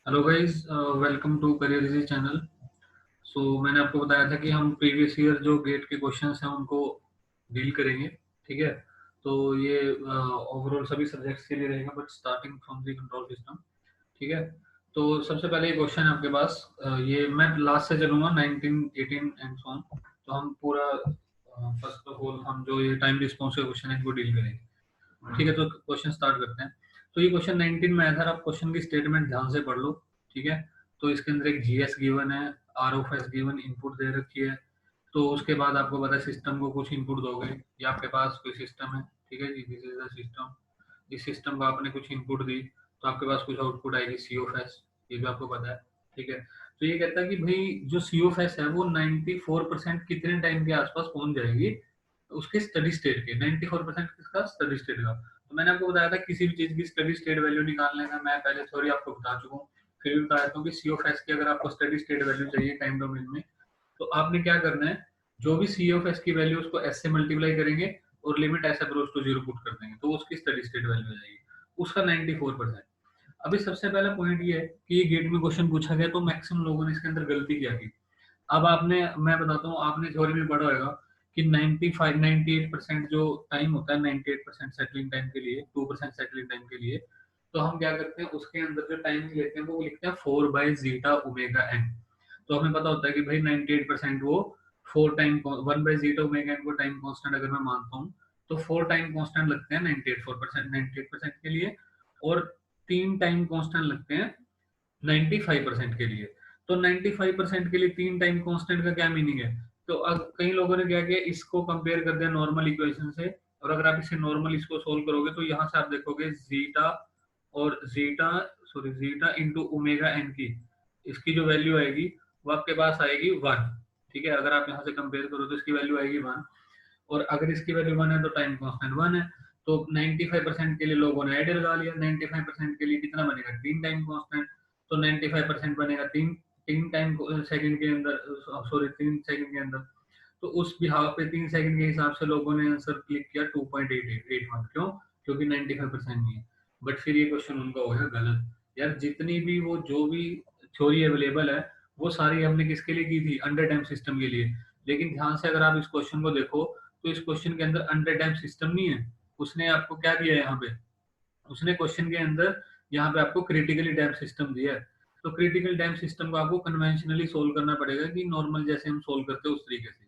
Hello guys, welcome to career easy channel. So मैंने आपको बताया था कि हम प्रीवियस ईयर जो गेट के क्वेश्चंस हैं उनको डील करेंगे। ठीक है। तो ये ओवरऑल सभी सब्जेक्ट्स के लिए रहेगा, but starting from the control system. ठीक है। तो सबसे पहले ये क्वेश्चन है आपके पास। ये मैं लास्ट से चलूंगा 19 18 एंड सो ऑन। तो हम पूरा फर्स्ट ऑफ ऑल हम जो ये टाइम रिस्पॉन्स के क्वेश्चन है इनको डील करेंगे। ठीक है, तो क्वेश्चन स्टार्ट करते हैं। तो ये क्वेश्चन 19 में आया था, आप क्वेश्चन की स्टेटमेंट ध्यान से पढ़ लो। ठीक है। तो इसके अंदर एक जीएस गिवन है, R of s given, input दे रखी है। तो उसके बाद आपको पता है सिस्टम को कुछ इनपुट दोगे, या आपके पास कोई सिस्टम है। ठीक है जी, दिस इज द सिस्टम। इस सिस्टम को आपने कुछ इनपुट दी, तो आपके पास कुछ आउटपुट आएगी सी ऑफ एस। ये भी आपको पता है। ठीक है। तो ये कहता है कि भाई जो सी ऑफ एस है वो 94% कितने टाइम के आसपास पहुंच जाएगी उसके स्टडी स्टेट के। 94% किसका? स्टडी स्टेट का। तो मैंने आपको बताया था किसी भी चीज की स्टडी स्टेट वैल्यू निकालने का, मैं पहले थ्योरी आपको बता चुका हूँ। फिर भी बता देता हूँ कि सी ऑफ एस की अगर आपको स्टडी स्टेट वैल्यू चाहिए टाइम डोमेन में, तो आपने क्या करना है, जो भी सी ऑफ एस की वैल्यू उसको एस से मल्टीप्लाई करेंगे और limit s approach to zero put कर देंगे, तो उसकी स्टडी स्टेट वैल्यू आ जाएगी उसका 94%। अभी सबसे पहला पॉइंट ये है कि ये गेट में क्वेश्चन पूछा गया, तो मैक्सिमम लोगों ने इसके अंदर गलती क्या की। अब आपने, मैं बताता हूँ, आपने थ्योरी में पढ़ा होगा कि 95 98% जो टाइम होता है, 98% सेटलिंग टाइम के लिए, 2% सेटलिंग टाइम के लिए, तो हम क्या करते हैं उसके अंदर जो टाइमिंग लेते हैं वो लिखते हैं 4/zeta ओमेगा n। तो हमें पता होता है कि भाई 98% वो 1/zeta ओमेगा n को टाइम कांस्टेंट अगर मैं मानता हूँ, तो 4 टाइम कांस्टेंट लगते हैं 98% के लिए, और 3 टाइम कांस्टेंट लगते हैं 95% के लिए। तो 95% के लिए 3 टाइम कांस्टेंट का क्या मीनिंग है? तो अब कई लोगों ने क्या किया, इसको कंपेयर कर दिया नॉर्मल इक्वेशन से। और अगर आप इसे नॉर्मल इसको सोल्व करोगे तो यहाँ से आप देखोगे जीटा और zeta, sorry zeta into omega n की, इसकी जो वैल्यू आएगी वो आपके पास आएगी 1। ठीक है, अगर आप यहाँ से कंपेयर करो तो इसकी वैल्यू आएगी 1। और अगर इसकी वैल्यू 1 है तो टाइम कांस्टेंट 1 है। तो 95% के लिए लोगों ने ऐड लगा लिया। 95% के लिए कितना बनेगा? 3 टाइम कांस्टेंट। तो 95% बनेगा तीन तीन टाइम सेकंड के अंदर, सॉरी 3 सेकंड के अंदर। तो उस बिहाव पे 3 सेकंड के हिसाब से लोगों ने आंसर क्लिक किया 2.8881। क्यों? क्योंकि 95% नहीं है। बट फिर ये क्वेश्चन उनका हो गया गलत। यार जितनी भी वो जो भी थ्योरी अवेलेबल है वो सारी हमने किसके लिए की थी? अंडर डैम सिस्टम के लिए। लेकिन ध्यान से अगर आप इस क्वेश्चन को देखो, तो इस क्वेश्चन के अंदर अंडर डैम सिस्टम नहीं है। उसने आपको क्या दिया है यहाँ पे? उसने क्वेश्चन के अंदर यहाँ पे आपको क्रिटिकली डैम सिस्टम दिया है। तो क्रिटिकल डैम सिस्टम को आपको कन्वेंशनली सोल्व करना पड़ेगा, कि नॉर्मल जैसे हम सोल्व करते हैं उस तरीके से।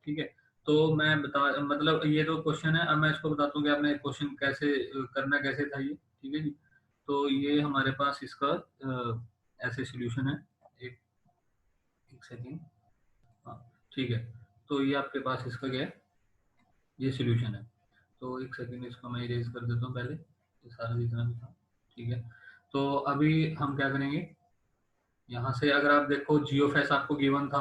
ठीक है। तो मैं बता, मतलब ये तो क्वेश्चन है। अब मैं इसको बताता हूँ कि आपने क्वेश्चन कैसे करना कैसे था ये। ठीक है जी। तो ये हमारे पास इसका ऐसे सॉल्यूशन है। एक एक सेकेंड। हाँ, ठीक है। तो ये आपके पास इसका क्या है, ये सॉल्यूशन है। तो एक सेकेंड, इसको मैं इरेज कर देता हूँ पहले, ये सारा जितना भी था। ठीक है। तो अभी हम क्या करेंगे, यहाँ से अगर आप देखो जीओफएस आपको गिवन था।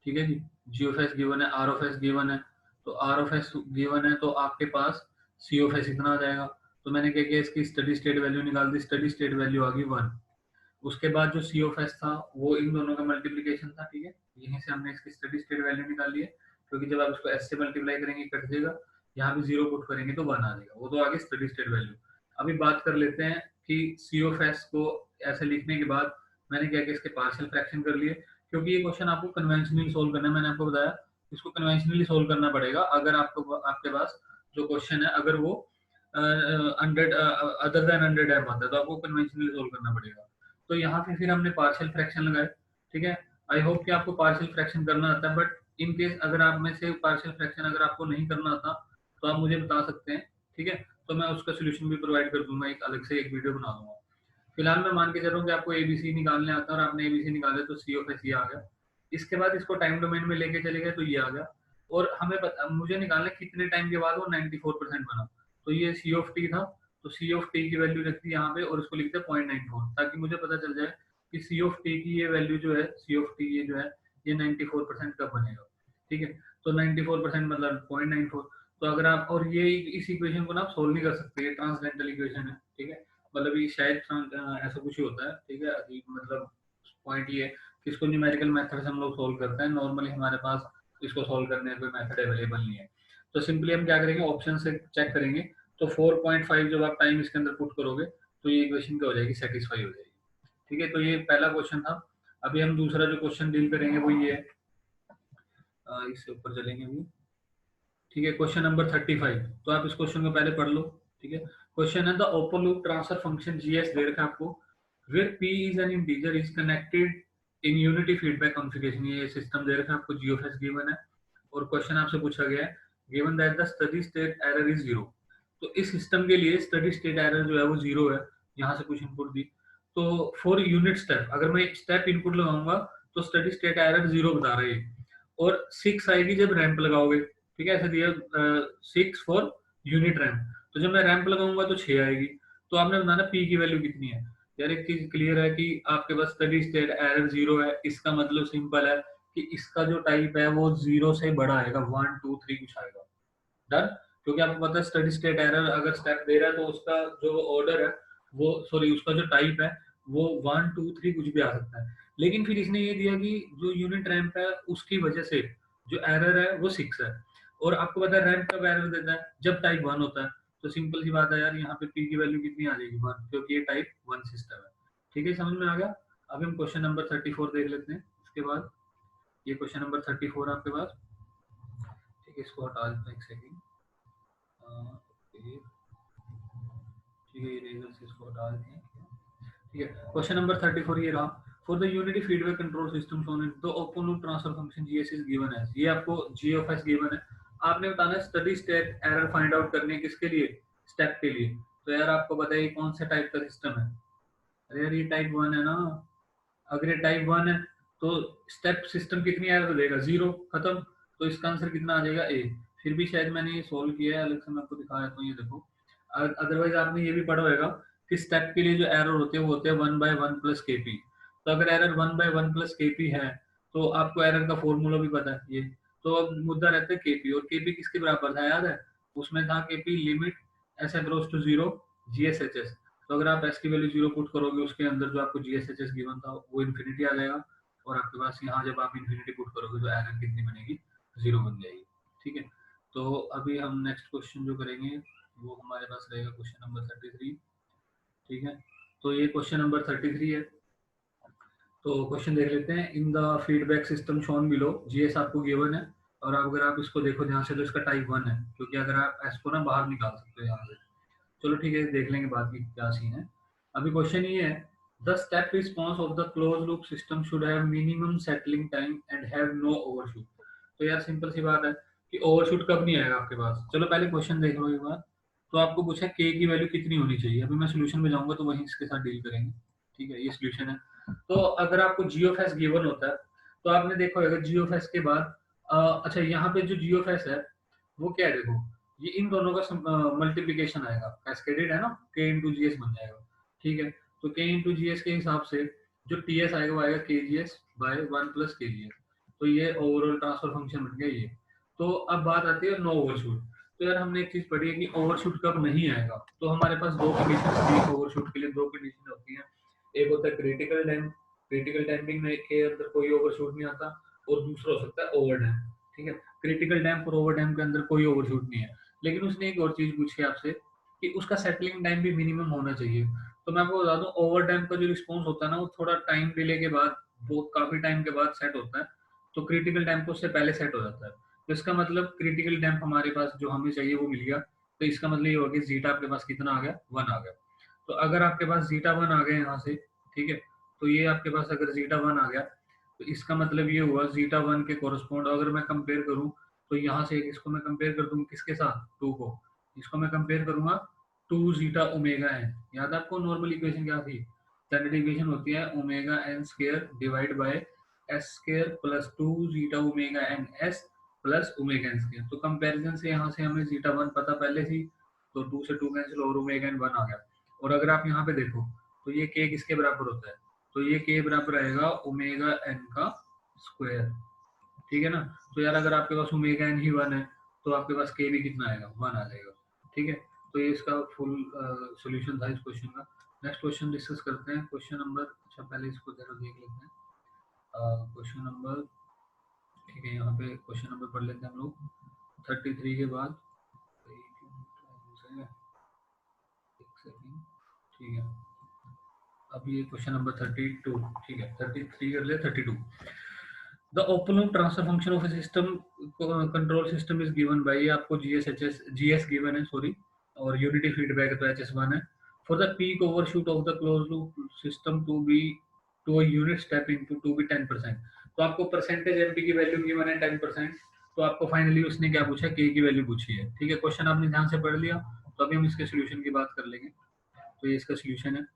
ठीक है जी। जीओफएस गिवन है, आर ऑफ एस गिवन है। तो आर ऑफ एस गिवन है तो आपके पास सी ऑफ एस इतना आ जाएगा। तो मैंने क्या किया, इसकी स्टडी स्टेट वैल्यू निकाल दी। स्टडी स्टेट वैल्यू आ गई 1। उसके बाद जो सी ऑफ एस था वो इन दोनों का मल्टीप्लीकेशन था। ठीक है। यहीं से हमने इसकी स्टडी स्टेट वैल्यू निकाल ली है, क्योंकि जब आप इसको एस से मल्टीप्लाई करेंगे कट जाएगा, यहाँ भी जीरो पुट करेंगे तो 1 आ जाएगा, वो तो आगे स्टडी स्टेट वैल्यू। अभी बात कर लेते हैं कि सी ऑफ एस को ऐसे लिखने के बाद मैंने क्या किया, इसके पार्शियल फ्रैक्शन कर लिए। क्योंकि ये क्वेश्चन आपको कन्वेंशनली सोल्व करना है, मैंने आपको बताया इसको कन्वेंशनली सोल्व करना पड़ेगा। अगर आपको आपके पास जो क्वेश्चन है अगर वो हंड्रेड अदर देन 100 आता है तो आपको कन्वेंशनली सोल्व करना पड़ेगा। तो यहाँ पे फिर हमने पार्शियल फ्रैक्शन लगाए। ठीक है। आई होप कि आपको पार्शियल फ्रैक्शन करना आता है, बट इन केस अगर आप में से पार्शियल फ्रैक्शन अगर आपको नहीं करना आता तो आप मुझे बता सकते हैं। ठीक है। तो मैं उसका सोल्यूशन भी प्रोवाइड कर दूंगा, एक अलग से एक वीडियो बना दूंगा। फिलहाल मैं मान के चल रहा हूँ कि आपको एबीसी निकालने आता है, और आपने एबीसी निकाले तो सी ऑफ एस ये आ गया। इसके बाद इसको टाइम डोमेन में लेके चले गए तो ये आ गया। और हमें पता, मुझे निकालना है कितने टाइम के बाद वो 94% बना। तो ये सी ऑफ टी था, तो सी ऑफ टी की वैल्यू रखती है यहाँ पे और इसको लिखते हैं 0.94, ताकि मुझे पता चल जाए कि सी ऑफ टी की ये वैल्यू जो है, सी ऑफ टी ये जो है ये 94% कब बनेगा। ठीक है। तो 94% मतलब 0.94। तो अगर आप, और ये इस इक्वेशन को ना आप सोल्व नहीं कर सकते, ये ट्रांसडेंटल इक्वेशन है। ठीक है। मतलब ये शायद ऐसा कुछ ही होता है। ठीक है। मतलब पॉइंट ये है कि इसको न्यूमेरिकल मेथड से हम लोग सोल्व करते हैं, नॉर्मली हमारे पास इसको सोल्व करने का कोई मेथड अवेलेबल नहीं है। तो सिंपली हम क्या करेंगे, ऑप्शन से चेक करेंगे। तो 4.5 जब आप टाइम इसके अंदर पुट करोगे तो ये इक्वेशन क्या हो जाएगी, सेटिस्फाई हो जाएगी। ठीक है, तो ये पहला क्वेश्चन था। अभी हम दूसरा जो क्वेश्चन डील करेंगे वो ये है, इससे ऊपर चलेंगे अभी। ठीक है, क्वेश्चन नंबर 35। तो आप इस क्वेश्चन को पहले पढ़ लो। ठीक है, क्वेश्चन है the open loop transfer function GS दे रखा है आपको, where P is an integer is connected in unity feedback configuration. ये सिस्टम दे रखा है आपको, जी ऑफ एस गिवन है, और क्वेश्चन आपसे पूछा गया है given that the steady state error is zero. तो इस सिस्टम के लिए स्टडी स्टेट एरर जो है वो जीरो है। यहाँ से कुछ इनपुट दी, तो फॉर यूनिट स्टेप अगर मैं स्टेप इनपुट लगाऊंगा तो स्टडी स्टेट एरर जीरो बता रही है, और 6 आएगी जब रैंप लगाओगे। ठीक है, ऐसे दिया 6 फॉर यूनिट रैंप, तो जब मैं रैंप लगाऊंगा तो 6 आएगी। तो आपने बताना पी की वैल्यू कितनी है। यार एक चीज क्लियर है कि आपके पास स्टडी स्टेट एरर जीरो है, इसका मतलब सिंपल है कि इसका जो टाइप है वो जीरो से बड़ा आएगा, 1 2 3 कुछ आएगा। डन। क्योंकि आपको पता है स्टडी स्टेट एरर अगर स्टेप दे रहा है तो उसका जो ऑर्डर है वो, सॉरी, उसका जो टाइप है वो 1 2 3 कुछ भी आ सकता है। लेकिन फिर इसने ये दिया कि जो यूनिट रैंप है उसकी वजह से जो एरर है वो 6 है। और आपको पता है रैंप कब एरर देता है, जब टाइप 1 होता है। तो सिंपल सी बात है यार, यहाँ पे पी की वैल्यू कितनी आ जाएगी, 1, क्योंकि ये टाइप 1 सिस्टम है। ठीक है, समझ में आ गया। अभी हम क्वेश्चन नंबर 34 देख लेते हैं इसके बाद। ये क्वेश्चन नंबर 34 आपके पास। ठीक है, इसको हटा देते हैं एक सेकेंड। ठीक है, इरेजर से इसको हटा देते हैं। ठीक है, क्वेश्चन नंबर 34 ये रहा। For the unity feedback control system shown in the open loop transfer function GS is given है। ये आपको जी ऑफ एस गिवन है। आपने बताना है steady state error find out करने किसके लिए, स्टेप के लिए। तो यार आपको बताइए कौन सा टाइप का सिस्टम है। अरे यार ये टाइप 1 है ना। अगर ये टाइप 1 है तो स्टेप सिस्टम कितनी एरर देगा, जीरो, खत्म। तो इसका आंसर कितना आ जाएगा, ए। फिर भी शायद मैंने ये सोल्व किया है अलग से, मैं आपको दिखाया तो ये देखो। अदरवाइज आपने ये भी पढ़ा होगा कि स्टेप के लिए जो एरर होते हैं वो होते हैं 1/1 + kp। तो अगर एरर 1/1 + kp है तो आपको एरर का फॉर्मूला भी पता है ये। तो अब मुद्दा रहता है केपी, और केपी किसके बराबर था याद है, उसमें था KP limit s approach to zero GSHS. तो अगर आप एस की वैल्यू जीरो पुट करोगे उसके अंदर जो आपको जीएसएचएस गिवन था वो इन्फिनिटी आ जाएगा, और आपके पास यहाँ जब आप इन्फिनिटी पुट करोगे तो एरर कितनी बनेगी, जीरो बन जाएगी। ठीक है, तो अभी हम नेक्स्ट क्वेश्चन जो करेंगे वो हमारे पास रहेगा क्वेश्चन नंबर 33। ठीक है, तो ये क्वेश्चन नंबर 33 है। तो क्वेश्चन देख लेते हैं। In the feedback system shown below, GS आपको गिवन है, और अगर आप इसको देखो ध्यान से तो इसका टाइप 1 है, क्योंकि अगर आप एस को ना बाहर निकाल सकते हो यहाँ से। चलो ठीक है, देख लेंगे बाद की क्या सीन है। अभी क्वेश्चन ये है, the step response of the closed loop system should have minimum settling time and have no overshoot. तो यार सिंपल सी बात है कि ओवरशूट कब नहीं आएगा आपके पास। चलो पहले क्वेश्चन देख लो एक बार। तो आपको पूछा के की वैल्यू कितनी होनी चाहिए। अभी मैं सोल्यूशन में जाऊंगा तो वहीं इसके साथ डील करेंगे। ठीक है, ये सोल्यूशन है। तो अगर आपको जी ऑफ एस गिवन होता है तो आपने देखा होगा जी ऑफ एस के बाद अच्छा यहाँ पे जो जी ऑफ एस है वो क्या है, देखो ये इन दोनों का मल्टीप्लीकेशन आएगा, कैस्केडेड है ना, के इंटू जी एस बन जाएगा। ठीक है, तो के इंटू जी एस के हिसाब से जो टी एस आएगा वो आएगा के जी एस बाय 1 + के जी एस। तो ये ओवरऑल ट्रांसफर फंक्शन बन गया ये। तो अब बात आती है नो ओवरशूट। तो यार हमने एक चीज पढ़ी है कि ओवरशूट कब नहीं आएगा। तो हमारे पास दो कंडीशन थी ओवरशूट के लिए, दो कंडीशन होती हैं। एक होता है क्रिटिकल डैम्प, क्रिटिकल डैम्पिंग में के अंदर कोई ओवरशूट नहीं आता, और दूसरा हो सकता है ओवर डैम्प। ठीक है, क्रिटिकल डैम्प और ओवर डैम्प के अंदर कोई ओवरशूट नहीं है। लेकिन उसने एक और चीज पूछी आपसे कि उसका सेटलिंग टाइम भी मिनिमम होना चाहिए। तो मैं आपको बता दूं ओवर डैम्प का जो रिस्पॉन्स होता है ना वो थोड़ा टाइम डिले के बाद, वो काफी टाइम के बाद सेट होता है। तो क्रिटिकल डैम्प तो उससे पहले सेट हो जाता है। तो इसका मतलब क्रिटिकल डैम्प हमारे पास जो हमें चाहिए वो मिल गया। तो इसका मतलब ये होगा कि जीटा आपके पास कितना आ गया, 1 आ गया। तो अगर आपके पास जीटा 1 आ गया यहाँ से, ठीक है, तो ये आपके पास अगर जीटा 1 आ गया तो इसका मतलब ये हुआ जीटा 1 के कोरस्पॉन्ड अगर मैं कंपेयर करूँ तो यहाँ से इसको मैं कंपेयर कर दूंगा किसके साथ, 2 को। इसको मैं कंपेयर करूंगा 2 जीटा ओमेगा एन। याद है आपको नॉर्मल इक्वेशन क्या थी, स्टैंडर्ड इक्वेशन होती है omega n square divide by s square plus 2 zeta omega n s plus omega n square. तो कंपैरिजन से यहाँ से हमें जीटा 1 पता पहले थी, तो 2 से 2 कैंसिल और ओमेगा एन 1 आ गया। और अगर आप यहाँ पे देखो तो ये के किसके बराबर होता है, तो ये के बराबर आएगा ओमेगा एन का स्क्वायर। ठीक है ना। तो यार अगर आपके पास ओमेगा एन ही 1 है तो आपके पास के भी कितना आएगा, 1 आ जाएगा। ठीक है, तो ये इसका फुल सॉल्यूशन था इस क्वेश्चन का। नेक्स्ट क्वेश्चन डिस्कस करते हैं, क्वेश्चन नंबर, अच्छा पहले इसको जरा देख लेते हैं क्वेश्चन नंबर। ठीक है, यहाँ पे क्वेश्चन नंबर पढ़ लेते हैं हम लोग 33 के बाद। एक सेकंड, ठीक है। अभी ये क्वेश्चन नंबर 32, ठीक है 33 कर ले 32। The open loop transfer function of a system control system is given by, ये आपको जीएस गिवन है सॉरी, और यूनिटी फीडबैक तो एचएस1 है। For the peak overshoot of the closed loop system to a unit step input to be 10%। तो आपको percentage MP की वैल्यू गिवन है 10%। तो आपको फाइनली उसने क्या पूछा, के की वैल्यू पूछी है। ठीक है, क्वेश्चन आपने ध्यान से पढ़ लिया। तो अभी हम इसके सोल्यूशन की बात कर लेंगे। तो ये इसका सोल्यूशन है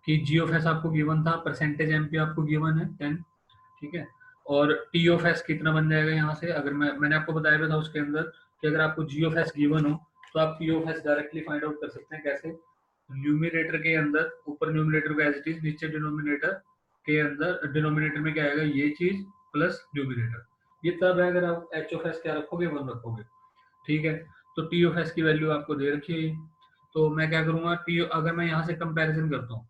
कि जी ऑफ एस आपको गिवन था, परसेंटेज एमपी आपको गिवन है 10। ठीक है, और टी ऑफ एस कितना बन जाएगा यहाँ से, अगर मैंने आपको बताया भी था उसके अंदर कि अगर आपको जी ऑफ एस गिवन हो तो आप T of S directly find out कर सकते हैं। कैसे, न्यूमिनेटर के अंदर ऊपर न्यूमिनेटर को एज इट इज, नीचे डिनोमिनेटर के अंदर, डिनोमिनेटर में क्या आएगा, ये चीज प्लस न्यूमिनेटर। ये तब है अगर आप एच ऑफ एस क्या रखोगे, 1 रखोगे। ठीक है, तो टी ऑफ एस की वैल्यू आपको दे रखी है। तो मैं क्या करूंगा, टी अगर मैं यहाँ से कंपैरिजन करता हूँ,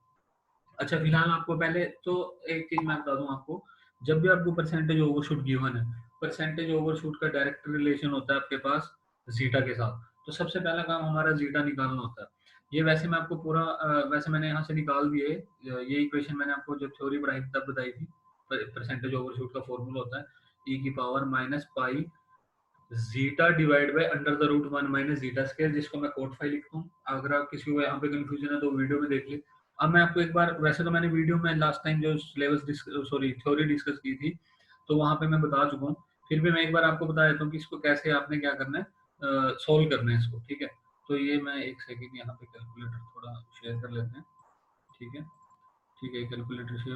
अच्छा फिलहाल आपको पहले तो एक चीज मैं बता दूं आपको, जब भी आपको परसेंटेज ओवरशूट गिवन है, परसेंटेज ओवरशूट का डायरेक्ट रिलेशन होता है आपके पास जीटा के साथ। तो सबसे पहला काम हमारा जीटा निकालना होता है। ये वैसे मैं आपको पूरा वैसे मैंने यहाँ से निकाल दिए, ये इक्वेशन मैंने आपको जब थ्योरी पढ़ाई थी तब बताई थी। परसेंटेज ओवरशूट का फॉर्मूला होता है ई की power minus pi zeta divide by under the root 1 minus zeta square, जिसको मैं कोट फाइव लिखता हूँ। अगर आप किसी को यहाँ पे कंफ्यूजन है तो वीडियो में देख ले। अब मैं आपको एक बार, वैसे तो मैंने वीडियो में लास्ट टाइम जो सिलेबस सॉरी थ्योरी डिस्कस की थी तो वहां पे मैं बता चुका हूँ। फिर भी मैं एक बार आपको बता देता हूँ कि इसको कैसे आपने क्या करना है, सोल्व करना है इसको। ठीक है, तो ये मैं एक सेकेंड यहाँ पे कैलकुलेटर थोड़ा शेयर कर लेते हैं। ठीक है, ठीक है, कैलकुलेटर शेयर